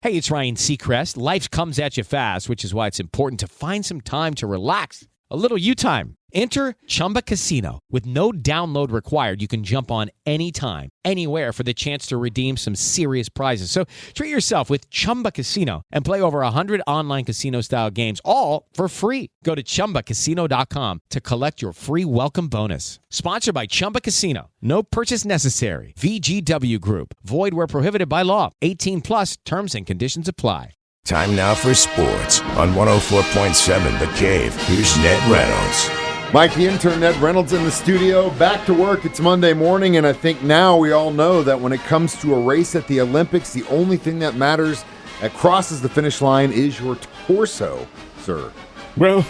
Hey, it's Ryan Seacrest. Life comes at you fast, which is why it's important to find some time to relax. A little you time. Enter Chumba Casino. With no download required, you can jump on anytime, anywhere for the chance to redeem some serious prizes. So treat yourself with Chumba Casino and play over 100 online casino-style games, all for free. Go to ChumbaCasino.com to collect your free welcome bonus. Sponsored by Chumba Casino. No purchase necessary. VGW Group. Void where prohibited by law. 18 plus. Terms and conditions apply. Time now for sports on 104.7 The Cave. Here's Ned Reynolds. Mike, the intern, Ned Reynolds in the studio. Back to work. It's Monday morning, and I think now we all know that when it comes to a race at the Olympics, the only thing that matters that crosses the finish line is your torso, sir. Well,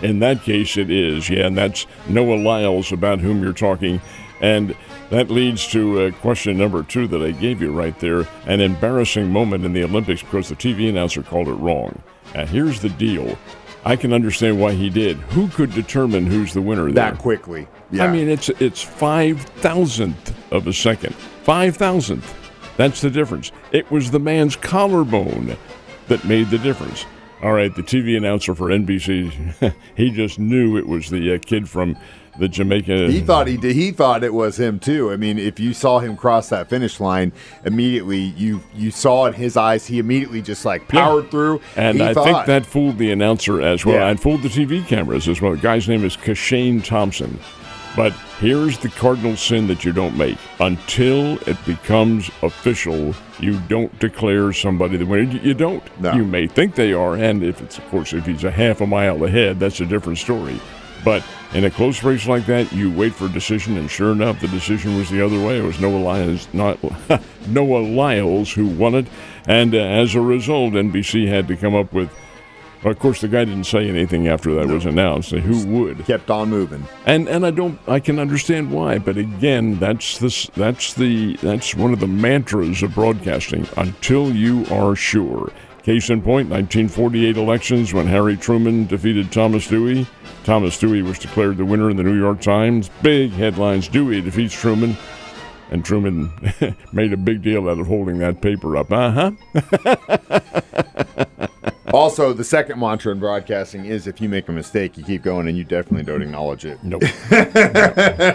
in that case, it is. Yeah, and that's Noah Lyles, about whom you're talking. And that leads to question number 2 that I gave you right there. An embarrassing moment in the Olympics because the TV announcer called it wrong. Now, here's the deal. I can understand why he did. Who could determine who's the winner there? That quickly. Yeah. I mean, it's 5,000th of a second. 5,000th. That's the difference. It was the man's collarbone that made the difference. All right, the TV announcer for NBC, he just knew it was the kid from the Jamaica. He thought he did. He thought it was him too. I mean, if you saw him cross that finish line, immediately you saw in his eyes, he immediately just like powered through. And I think that fooled the announcer as well, and fooled the TV cameras as well. The guy's name is Kashane Thompson. But here's the cardinal sin that you don't make. Until it becomes official, you don't declare somebody the winner. You don't. No. You may think they are, and if he's a half a mile ahead, that's a different story. But in a close race like that, you wait for a decision, and sure enough, the decision was the other way. It was Noah Lyles who won it, and as a result, NBC had to come up with. Of course, the guy didn't say anything after that was announced. Who would? Kept on moving. And I can understand why, but again, that's one of the mantras of broadcasting. Until you are sure. Case in point, 1948 elections when Harry Truman defeated Thomas Dewey. Thomas Dewey was declared the winner in the New York Times. Big headlines: Dewey defeats Truman. And Truman made a big deal out of holding that paper up. Also, the second mantra in broadcasting is if you make a mistake, you keep going, and you definitely don't acknowledge it. Nope.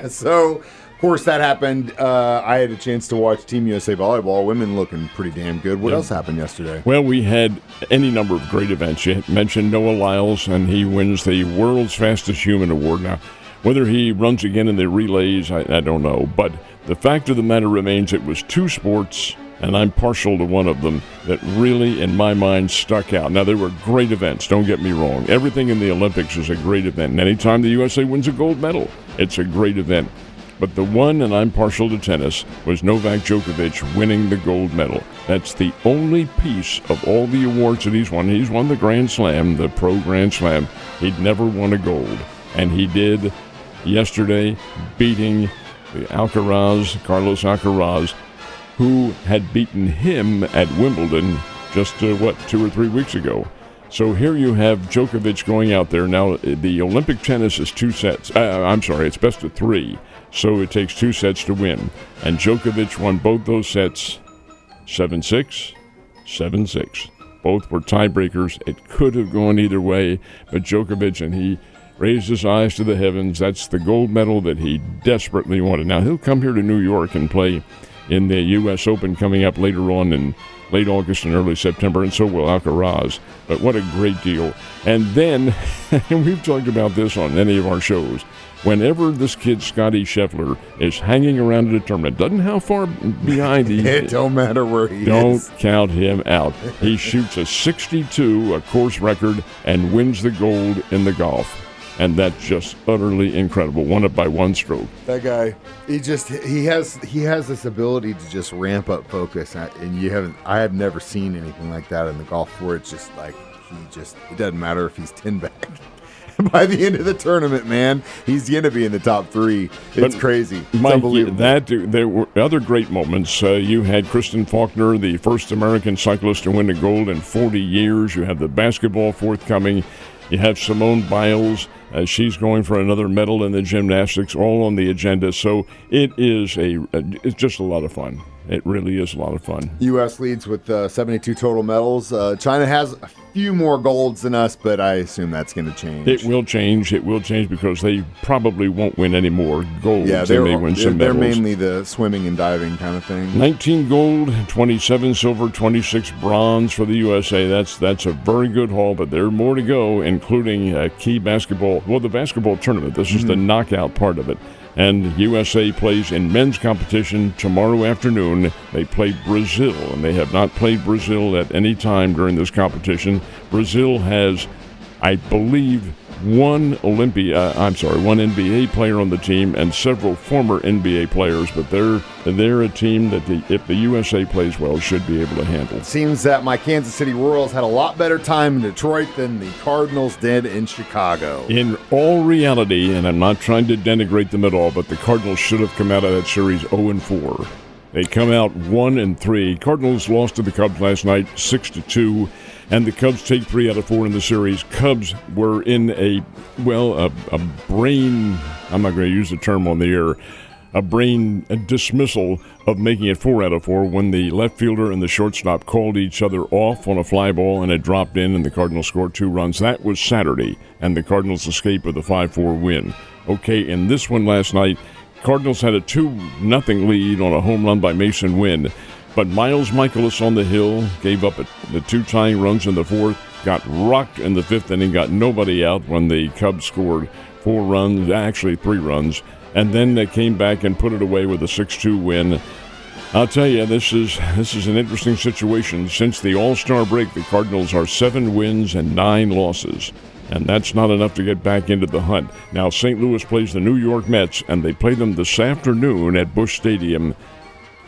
So, of course, that happened. I had a chance to watch Team USA Volleyball. Women looking pretty damn good. What else happened yesterday? Well, we had any number of great events. You mentioned Noah Lyles, and he wins the World's Fastest Human Award. Now, whether he runs again in the relays, I don't know. But the fact of the matter remains it was 2 sports, and I'm partial to one of them, that really, in my mind, stuck out. Now, they were great events, don't get me wrong. Everything in the Olympics is a great event. And anytime the USA wins a gold medal, it's a great event. But the one, and I'm partial to tennis, was Novak Djokovic winning the gold medal. That's the only piece of all the awards that he's won. He's won the Grand Slam, the Pro Grand Slam. He'd never won a gold. And he did yesterday, beating the Carlos Alcaraz, who had beaten him at Wimbledon just, 2 or 3 weeks ago. So here you have Djokovic going out there. Now, the Olympic tennis is 2 sets. It's best of 3. So it takes 2 sets to win. And Djokovic won both those sets 7-6, 7-6. Both were tiebreakers. It could have gone either way, but Djokovic, and he raised his eyes to the heavens. That's the gold medal that he desperately wanted. Now, he'll come here to New York and play in the U.S. Open coming up later on in late August and early September, and so will Alcaraz. But what a great deal. And then, and we've talked about this on any of our shows, whenever this kid, Scotty Scheffler, is hanging around at a tournament, doesn't how far behind he It don't matter where he don't is. Count him out. He shoots a 62, a course record, and wins the gold in the golf. And that's just utterly incredible. Won it by 1 stroke. That guy, he has this ability to just ramp up focus, and I have never seen anything like that in the golf where it's just like it doesn't matter if he's 10 back. By the end of the tournament, man, he's going to be in the top 3. It's crazy. It's unbelievable. There were other great moments. You had Kristen Faulkner, the first American cyclist to win the gold in 40 years. You have the basketball forthcoming. You have Simone Biles. She's going for another medal in the gymnastics, all on the agenda. So it's just a lot of fun. It really is a lot of fun. U.S. leads with 72 total medals. China has a few more golds than us, but I assume that's going to change. It will change. It will change because they probably won't win any more golds. Yeah, they may win some they're medals. mainly the swimming and diving kind of thing. 19 gold, 27 silver, 26 bronze for the USA. That's a very good haul, but there are more to go, including key basketball. Well, the basketball tournament. This is the knockout part of it. And USA plays in men's competition tomorrow afternoon. They play Brazil, and they have not played Brazil at any time during this competition. Brazil has, I believe, one NBA player on the team and several former NBA players, but they're a team that, if the USA plays well, should be able to handle. It seems that my Kansas City Royals had a lot better time in Detroit than the Cardinals did in Chicago. In all reality, and I'm not trying to denigrate them at all, but the Cardinals should have come out of that series 0-4. They come out 1-3. Cardinals lost to the Cubs last night 6-2. And the Cubs take 3 out of 4 in the series. Cubs were in a brain, I'm not going to use the term on the air, a dismissal of making it 4 out of 4 when the left fielder and the shortstop called each other off on a fly ball and it dropped in and the Cardinals scored 2 runs. That was Saturday, and the Cardinals escaped with a 5-4 win. Okay, in this one last night, Cardinals had a 2-0 lead on a home run by Mason Wynn. But Miles Michaelis on the hill gave up the 2 tying runs in the 4th, got rocked in the 5th inning, got nobody out when the Cubs scored 4 runs, actually 3 runs, and then they came back and put it away with a 6-2 win. I'll tell you, this is an interesting situation. Since the All-Star break, the Cardinals are 7 wins and 9 losses. And that's not enough to get back into the hunt. Now, St. Louis plays the New York Mets, and they play them this afternoon at Busch Stadium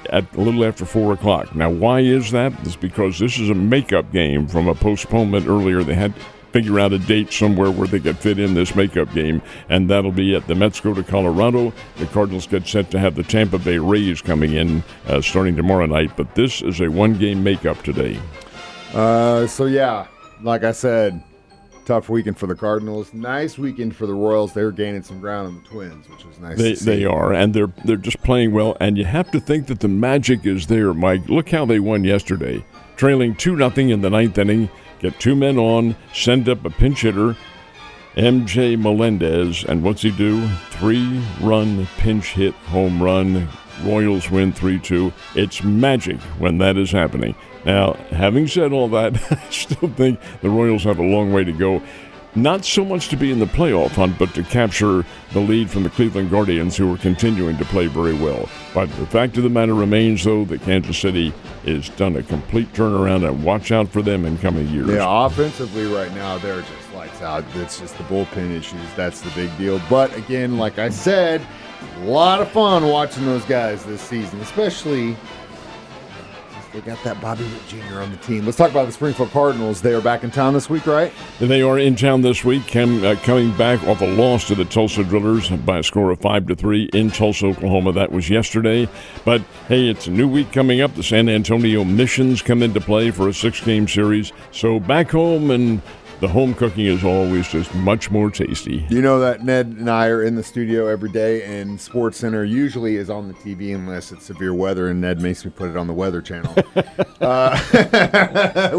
at a little after 4 o'clock. Now, why is that? It's because this is a makeup game from a postponement earlier. They had to figure out a date somewhere where they could fit in this makeup game, and that'll be it. The Mets go to Colorado. The Cardinals get set to have the Tampa Bay Rays coming in starting tomorrow night, but this is a 1-game makeup today. Like I said, tough weekend for the Cardinals. Nice weekend for the Royals. They're gaining some ground on the Twins, which was nice to see. They are, and they're just playing well. And you have to think that the magic is there, Mike. Look how they won yesterday. Trailing 2-0 in the 9th inning, get 2 men on, send up a pinch hitter, MJ Melendez, and what's he do? 3-run pinch hit home run. Royals win 3-2. It's magic when that is happening. Now, having said all that, I still think the Royals have a long way to go. Not so much to be in the playoff hunt, but to capture the lead from the Cleveland Guardians, who are continuing to play very well. But the fact of the matter remains, though, that Kansas City has done a complete turnaround, and watch out for them in coming years. Yeah, offensively right now, they're just lights out. It's just the bullpen issues. That's the big deal. But, again, like I said, a lot of fun watching those guys this season, especially they got that Bobby Witt Jr. on the team. Let's talk about the Springfield Cardinals. They are back in town this week, right? They are in town this week, coming back off a loss to the Tulsa Drillers by a score of 5-3 in Tulsa, Oklahoma. That was yesterday. But, hey, it's a new week coming up. The San Antonio Missions come into play for a 6-game series. So back home, and the home cooking is always just much more tasty. You know that Ned and I are in the studio every day, and Sports Center usually is on the TV unless it's severe weather, and Ned makes me put it on the Weather Channel.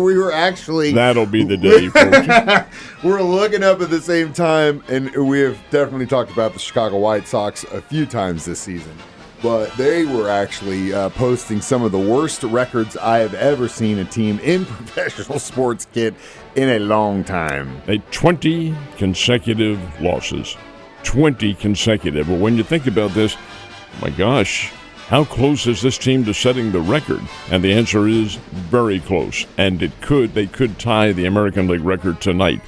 We were actually... That'll be the day, folks. We're looking up at the same time, and we have definitely talked about the Chicago White Sox a few times this season. But they were actually posting some of the worst records I have ever seen a team in professional sports get in a long time. 20 consecutive losses. 20 consecutive. Well, when you think about this, my gosh, how close is this team to setting the record? And the answer is very close. And they could tie the American League record tonight.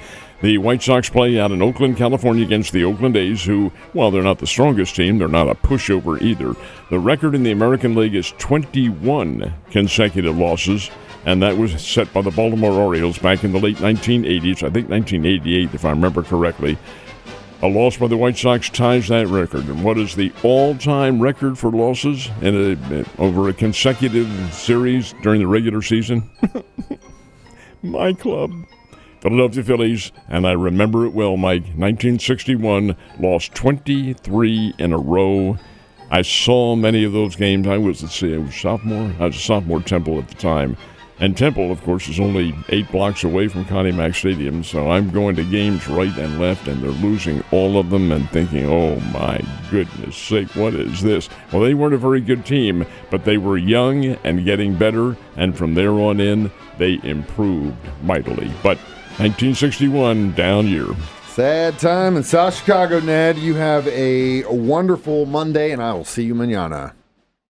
The White Sox play out in Oakland, California against the Oakland A's, who, while they're not the strongest team, they're not a pushover either. The record in the American League is 21 consecutive losses, and that was set by the Baltimore Orioles back in the late 1980s, I think 1988 if I remember correctly. A loss by the White Sox ties that record. And what is the all-time record for losses over a consecutive series during the regular season? My club. Philadelphia Phillies, and I remember it well, Mike. 1961, lost 23 in a row. I saw many of those games. I was a sophomore. I was a sophomore at Temple at the time. And Temple, of course, is only 8 blocks away from Connie Mack Stadium, so I'm going to games right and left, and they're losing all of them and thinking, oh, my goodness sake, what is this? Well, they weren't a very good team, but they were young and getting better, and from there on in, they improved mightily. But 1961, down year. Sad time in South Chicago, Ned. You have a wonderful Monday, and I will see you mañana.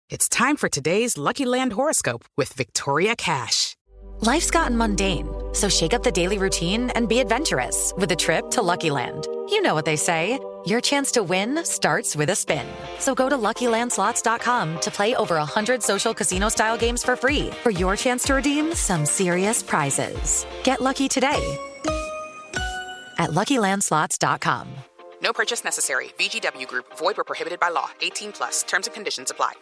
It's time for today's Lucky Land horoscope with Victoria Cash. Life's gotten mundane, so shake up the daily routine and be adventurous with a trip to Lucky Land. You know what they say, your chance to win starts with a spin. So go to LuckyLandSlots.com to play over 100 social casino-style games for free for your chance to redeem some serious prizes. Get lucky today at LuckyLandSlots.com. No purchase necessary. VGW Group. Void where prohibited by law. 18+. Terms and conditions apply.